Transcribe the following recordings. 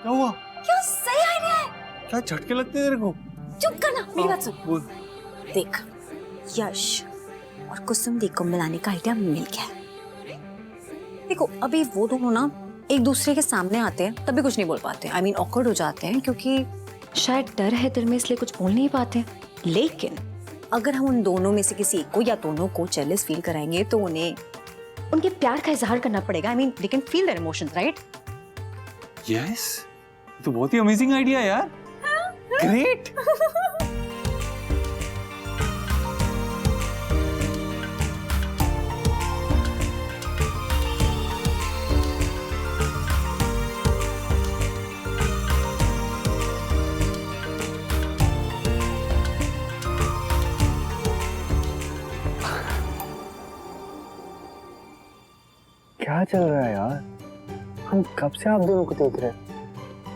क्या हुआ? क्या सही आइडिया है। क्या झटके लगते हैं तेरे को? चुप करना, मेरी बात सुन। बोल। देख, यश और कुसुम दी को मिलाने का आइडिया मिल गया है। देखो अभी वो दोनों ना एक दूसरे के सामने आते हैं तभी कुछ नहीं बोल पाते, I mean awkward हो जाते हैं क्योंकि शायद डर है दिल में, इसलिए कुछ बोल नहीं पाते। लेकिन अगर हम उन दोनों में से किसी एक को या दोनों को जेलस फील कराएंगे तो उन्हें उनके प्यार का इजहार करना पड़ेगा। I mean they can feel their emotions, right? Yes, तो बहुत ही अमेजिंग आइडिया यार। ग्रेट। क्या चल रहा है यार? हम कब से आप दोनों को देख रहे हैं।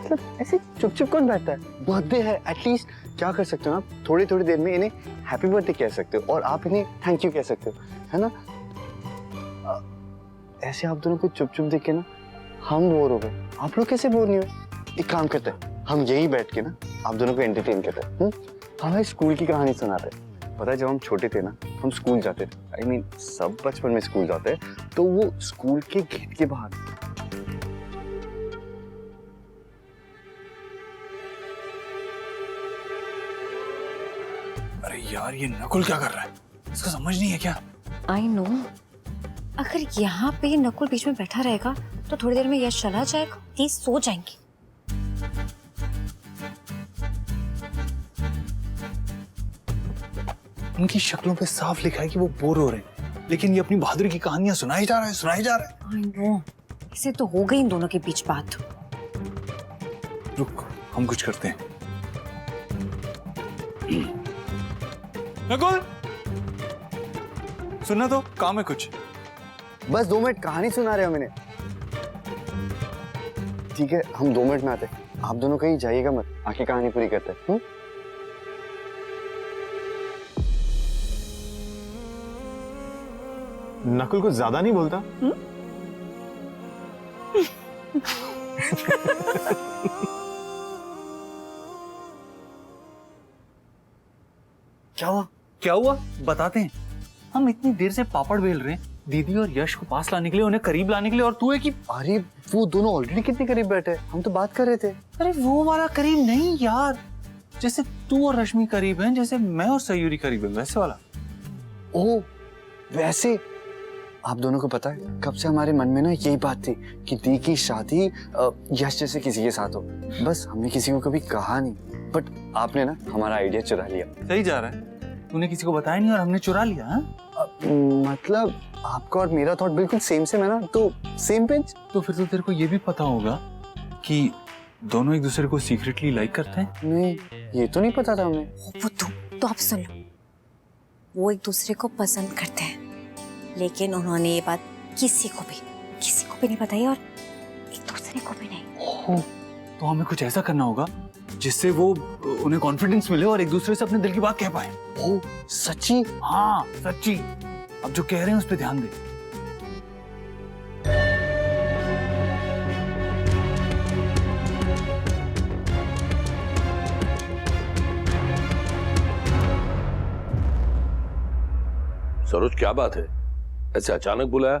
मतलब ऐसे चुप चुप कौन बैठता है? बर्थडे है, एटलीस्ट क्या कर सकते हो आप? थोड़ी थोड़ी देर में इन्हें हैप्पी बर्थडे कह सकते हो और आप इन्हें थैंक यू कह सकते हो, है ना? ऐसे आप दोनों को चुप चुप देख के ना हम बोर हो गए। आप लोग कैसे बोर नहीं हुए? एक काम करते हैं, हम यही बैठ के ना आप दोनों को एंटरटेन करते हैं। हमें स्कूल की कहानी सुनाते हैं। पता है जब हम छोटे थे ना, हम स्कूल जाते थे, I mean, सब बचपन में स्कूल जाते हैं, तो वो स्कूल के गेट के बाहर अरे यार ये नकुल क्या कर रहा है? इसको समझ नहीं है क्या? I know। अगर यहाँ पे नकुल बीच में बैठा रहेगा तो थोड़ी देर में यश चला जाएगा, तीस सो जाएंगी। उनकी शक्लों पे साफ लिखा है कि वो बोर हो रहे हैं, लेकिन ये अपनी बहादुरी की कहानियां सुनाई जा रहा है, सुनाई जा रहा है। I know। इसे तो हो गई इन दोनों के बीच बात। रुक, हम कुछ करते हैं। नकुल, सुनना तो, काम है कुछ। बस 2 मिनट कहानी सुना रहे हो मैंने। ठीक है, हम 2 मिनट में आते हैं। आप दोनों कहीं जाइएगा मत, आके कहानी पूरी करते हैं। नकुल कुछ ज्यादा नहीं बोलता? क्या हुआ? क्या हुआ? बताते हैं। हम इतनी देर से पापड़ बेल रहे हैं दीदी और यश को पास लाने के लिए, उन्हें करीब लाने के लिए, और तू है कि अरे वो दोनों ऑलरेडी कितने करीब बैठे हैं, हम तो बात कर रहे थे। अरे वो वाला करीब नहीं यार, जैसे तू और रश्मि करीब हैं, जैसे मैं और सयूरी करीब हैं, वैसे वाला। ओह वैसे, आप दोनों को पता है कब से हमारे मन में ना यही बात थी कि दी की शादी यश जैसे किसी के साथ हो। बस हमने किसी को कभी कहा नहीं, बट आपने ना हमारा आइडिया चुरा लिया। सही जा रहा है, तूने किसी को बताया नहीं और हमने चुरा लिया। हाँ? मतलब आपका और मेरा थॉट बिल्कुल सेम है ना, तो सेम पेज। तो फिर तो तेरे को ये भी पता होगा कि दोनों एक दूसरे को सीक्रेटली लाइक करते हैं। नहीं, ये तो नहीं पता था हमें। ओ बुद्धू, तो आप सुन लो, वो एक दूसरे को पसंद करते हैं, लेकिन उन्होंने ये बात किसी को भी नहीं बताई और एक दूसरे को भी नहीं। तो हमें कुछ ऐसा करना होगा जिससे वो उन्हें कॉन्फिडेंस मिले और एक दूसरे से अपने दिल की बात कह पाए। ओह सच्ची? हाँ सच्ची। अब जो कह रहे हैं उस पर ध्यान दे। सरोज क्या बात है, ऐसे अचानक बुलाया?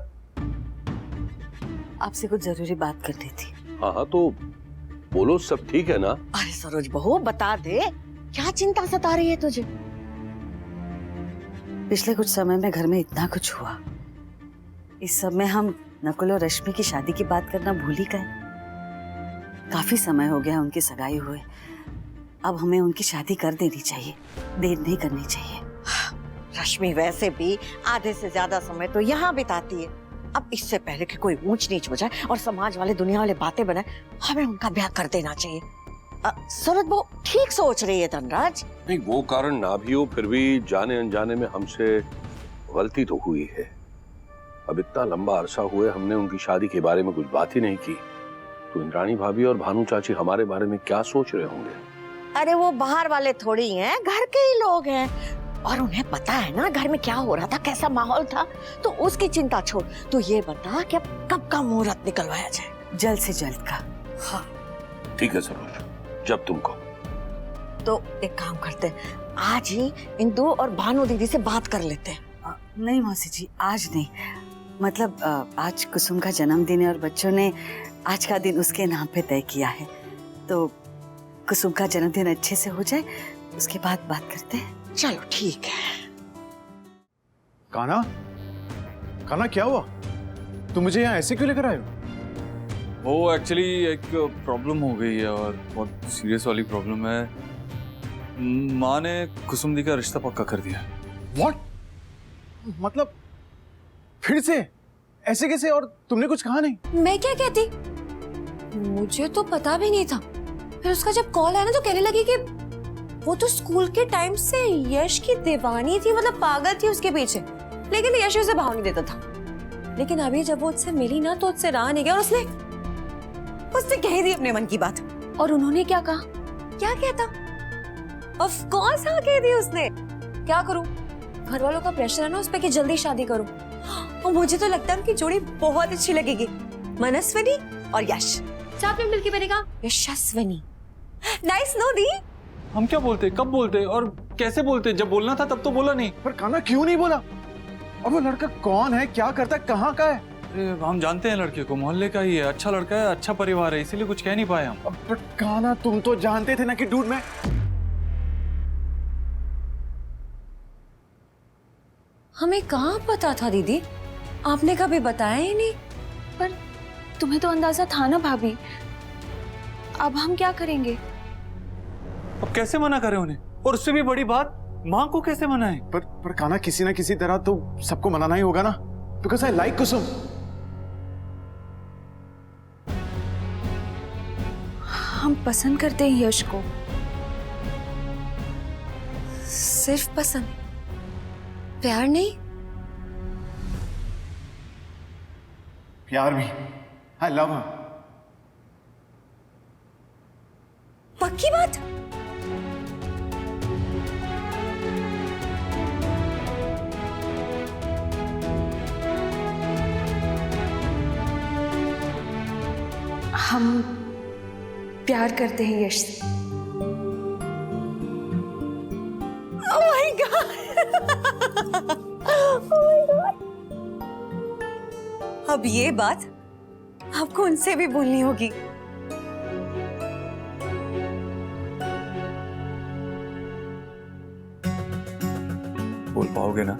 आपसे कुछ जरूरी बात करनी थी। हाँ हाँ तो बोलो, सब ठीक है ना? अरे सरोज बहू बता दे, क्या चिंता सता रही है तुझे? पिछले कुछ समय में घर में इतना कुछ हुआ, इस सब में हम नकुल और रश्मि की शादी की बात करना भूल ही गए। काफी समय हो गया उनकी सगाई हुए, अब हमें उनकी शादी कर देनी चाहिए, देर नहीं करनी चाहिए। रश्मि वैसे भी आधे से ज्यादा समय तो यहाँ बिताती है, अब इससे पहले कि कोई ऊंच नीच हो जाए और समाज वाले दुनिया वाले बातें बनाए, हमें उनका ब्याह कर देना चाहिए। सूरत वो ठीक सोच रही है धनराज। नहीं, वो कारण ना भी हो, फिर भी जाने अनजाने में हमसे गलती तो हुई है। अब इतना लंबा अरसा हुए हमने उनकी शादी के बारे में कुछ बात ही नहीं की, तो इंद्राणी भाभी और भानु चाची हमारे बारे में क्या सोच रहे होंगे? अरे वो बाहर वाले थोड़ी हैं, घर के ही लोग हैं, और उन्हें पता है ना घर में क्या हो रहा था, कैसा माहौल था। तो उसकी चिंता छोड़, तो ये बता कि अब कब का मुहूर्त निकलवाया जाए? जल्द से जल्द का। हाँ ठीक है सरोज, जब तुम कहो। तो एक काम करते हैं, आज ही इंदु और भानु दीदी से बात कर लेते हैं। नहीं मौसी जी, आज नहीं। मतलब आज कुसुम का जन्मदिन है और बच्चों ने आज का दिन उसके नाम पे तय किया है, तो कुसुम का जन्मदिन अच्छे से हो जाए, उसके बाद बात करते हैं। चलो ठीक है। कान्हा, कान्हा क्या हुआ? तुम मुझे यहाँ ऐसे क्यों लेकर आए हो? वो एक्चुअली एक प्रॉब्लम हो गई है और बहुत सीरियस वाली प्रॉब्लम है। माँ ने कुसुम दी का रिश्ता पक्का कर दिया। What? मतलब फिर से ऐसे कैसे? और तुमने कुछ कहा नहीं? मैं क्या कहती, मुझे तो पता भी नहीं था। फिर उसका जब कॉल आया ना तो कहने लगी कि वो तो स्कूल के टाइम से यश की दीवानी थी, मतलब पागल थी उसके पीछे, लेकिन यश उसे भाव नहीं देता था। लेकिन अभी जब वो उससे मिली ना तो उससे रहा नहीं गया और उसने कह दी अपने मन की बात। और उन्होंने क्या कहा, क्या कहता, ऑफ कोर्स हाँ कह दी उसने। क्या करूं, घर वालों का प्रेशर है ना उस पे कि जल्दी शादी करूं। और मुझे तो लगता है उनकी जोड़ी बहुत अच्छी लगेगी, मनस्विनी और यश। चाप में मिलके बनेगा यशस्विनी। Nice know the. हम क्या बोलते, कब बोलते और कैसे बोलते? जब बोलना था तब तो बोला नहीं। पर कान्हा क्यों नहीं बोला? अब वो लड़का कौन है, क्या करता है, कहाँ का है? अरे हम जानते हैं लड़के को, मोहल्ले का ही है, अच्छा लड़का है, अच्छा परिवार है, इसीलिए कुछ कह नहीं पाए हम। अब पर कान्हा, तुम तो जानते थे ना कि डूड में। हमें कहाँ पता था दीदी, आपने कभी बताया ही नहीं। पर तुम्हें तो अंदाजा था ना भाभी, अब हम क्या करेंगे? अब कैसे मना करें उन्हें? और उससे भी बड़ी बात, माँ को कैसे मनाएं? पर कान्हा, किसी ना किसी तरह तो सबको मनाना ही होगा ना, बिकॉज आई लाइक कुसुम। हम पसंद करते हैं यश को। सिर्फ पसंद, प्यार नहीं? प्यार भी, आई लव हर। पक्की बात? हम प्यार करते हैं यश से। Oh my God! Oh my God! अब ये बात आपको उनसे भी बोलनी होगी। बोल पाओगे ना?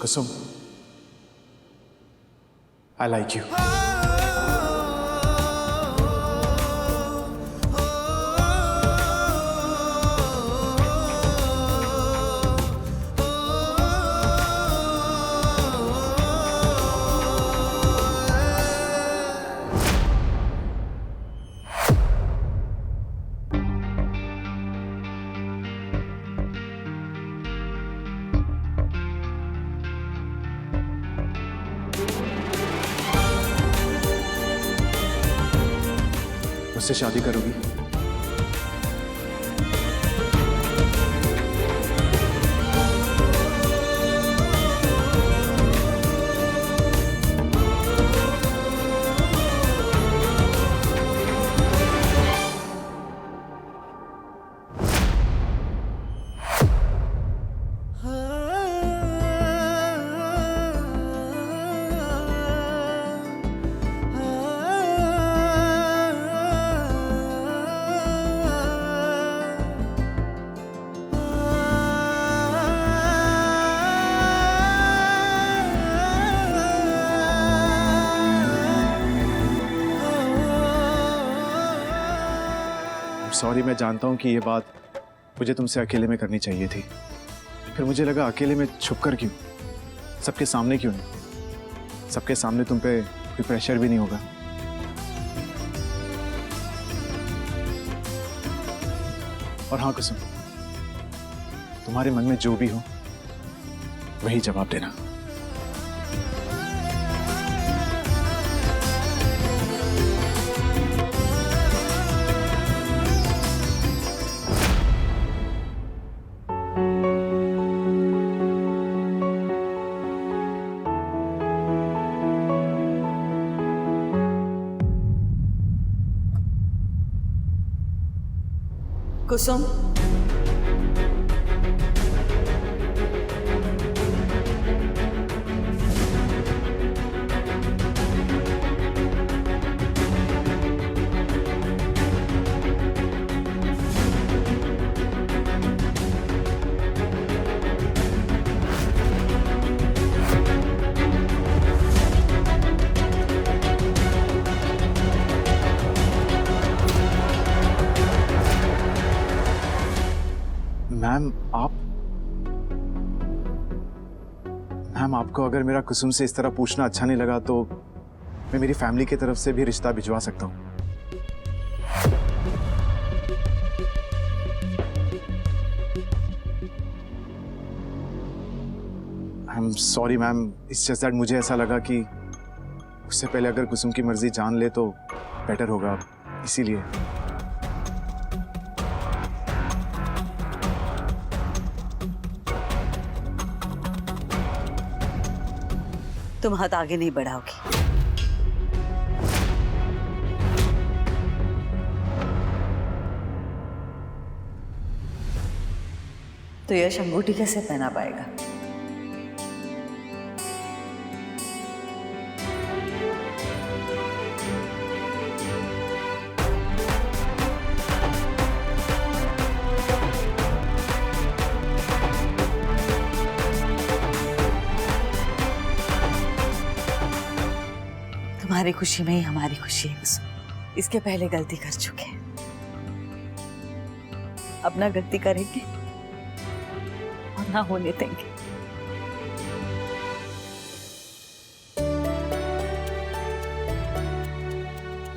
कुसुम, आई लाइक यू। मुझसे शादी करोगी? सॉरी, मैं जानता हूँ कि ये बात मुझे तुमसे अकेले में करनी चाहिए थी। फिर मुझे लगा अकेले में छुप कर क्यों, सबके सामने क्यों नहीं। सबके सामने तुम पे कोई प्रेशर भी नहीं होगा। और हाँ कुसुम, तुम्हारे मन में जो भी हो वही जवाब देना। कुसुम, मैम आपको अगर मेरा कुसुम से इस तरह पूछना अच्छा नहीं लगा तो मैं मेरी फैमिली की तरफ से भी रिश्ता भिजवा सकता हूँ। I am sorry ma'am, it's just that मुझे ऐसा लगा कि उससे पहले अगर कुसुम की मर्जी जान ले तो बेटर होगा, इसीलिए। तुम हाथ आगे नहीं बढ़ाओगे। तो यश अंगूठी कैसे पहना पाएगा? तुम्हारी खुशी में ही हमारी खुशी है कुसुम। इसके पहले गलती कर चुके हैं, अब ना गलती करेंगे और ना होने देंगे।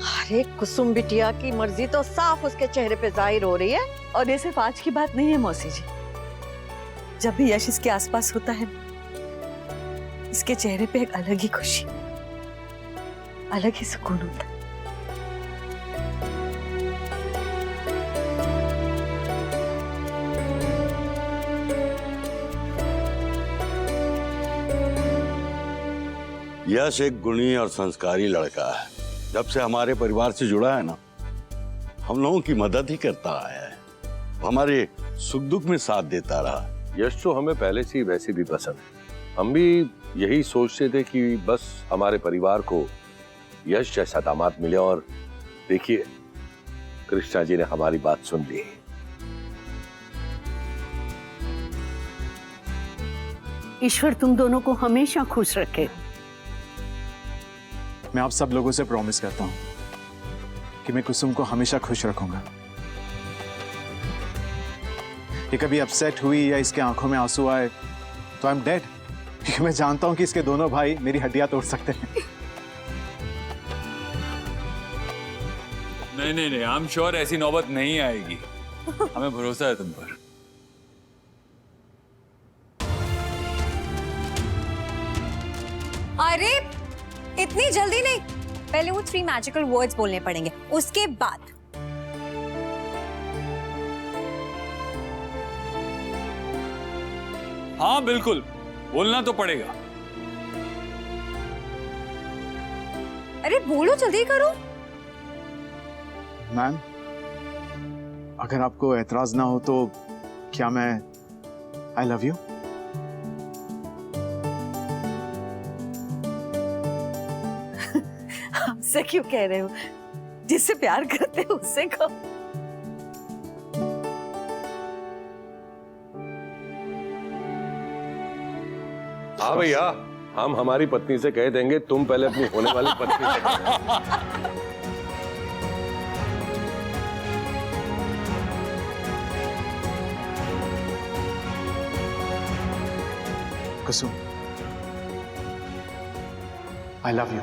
अरे कुसुम बिटिया की मर्जी तो साफ उसके चेहरे पे जाहिर हो रही है। और ये सिर्फ आज की बात नहीं है मौसी जी, जब भी यश इसके आसपास होता है इसके चेहरे पे एक अलग ही खुशी, अलग ही सुकून होता है। यश एक गुणी और संस्कारी लड़का है। जब से हमारे परिवार से जुड़ा है ना, हम लोगों की मदद ही करता आया है, हमारे सुख दुख में साथ देता रहा। यश तो हमें पहले से ही वैसे भी पसंद है। हम भी यही सोचते थे कि बस हमारे परिवार को यश जैसा दामाद मिले, और देखिए कृष्णा जी ने हमारी बात सुन ली। ईश्वर तुम दोनों को हमेशा खुश रखे। मैं आप सब लोगों से प्रॉमिस करता हूँ कि मैं कुसुम को हमेशा खुश रखूंगा। ये कभी अपसेट हुई या इसके आंखों में आंसू आए तो आई एम डेड, क्योंकि मैं जानता हूं कि इसके दोनों भाई मेरी हड्डियां तोड़ सकते हैं। नहीं नहीं नहीं, आई एम श्योर ऐसी नौबत नहीं आएगी, हमें भरोसा है तुम पर। अरे इतनी जल्दी नहीं, पहले वो 3 मैजिकल वर्ड्स बोलने पड़ेंगे, उसके बाद। हाँ बिल्कुल, बोलना तो पड़ेगा। अरे बोलो, जल्दी करो। मैम, अगर आपको एतराज ना हो तो क्या मैं आई लव यू? हमसे क्यों कह रहे हो? जिससे प्यार करते हो उससे कहो। हाँ भैया, हम हमारी पत्नी से कह देंगे, तुम पहले अपनी होने वाली पत्नी से कह देना। कुसुम, आई लव यू।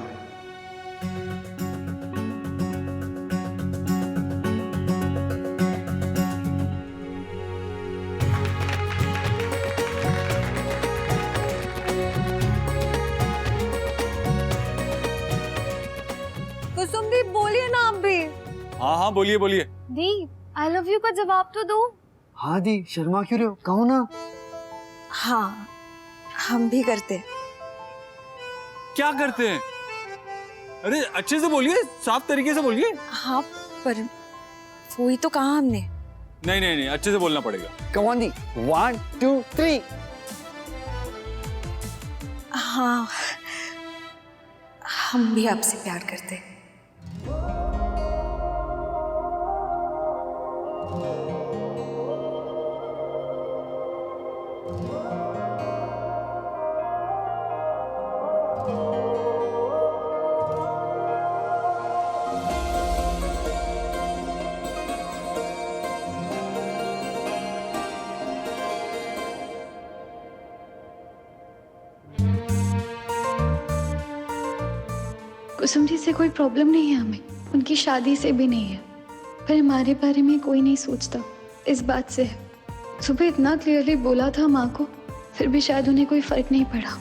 कुसुम दी बोलिए ना आप भी। हाँ हाँ बोलिए बोलिए। दी आई लव यू का जवाब तो दो। हाँ दी, शर्मा क्यों रहे हो, कहो ना। हाँ हम भी करते। क्या करते हैं? अरे अच्छे से बोलिए, साफ तरीके से बोलिए। हाँ पर वो ही तो कहा हमने। नहीं नहीं नहीं, अच्छे से बोलना पड़ेगा। Come on the, 1 2 3। हाँ हम भी आपसे प्यार करते हैं। कुसुम जी से कोई प्रॉब्लम नहीं है हमें, उनकी शादी से भी नहीं है, पर हमारे बारे में कोई नहीं सोचता, इस बात से है। सुबह इतना क्लियरली बोला था माँ को, फिर भी शायद उन्हें कोई फर्क नहीं पड़ा।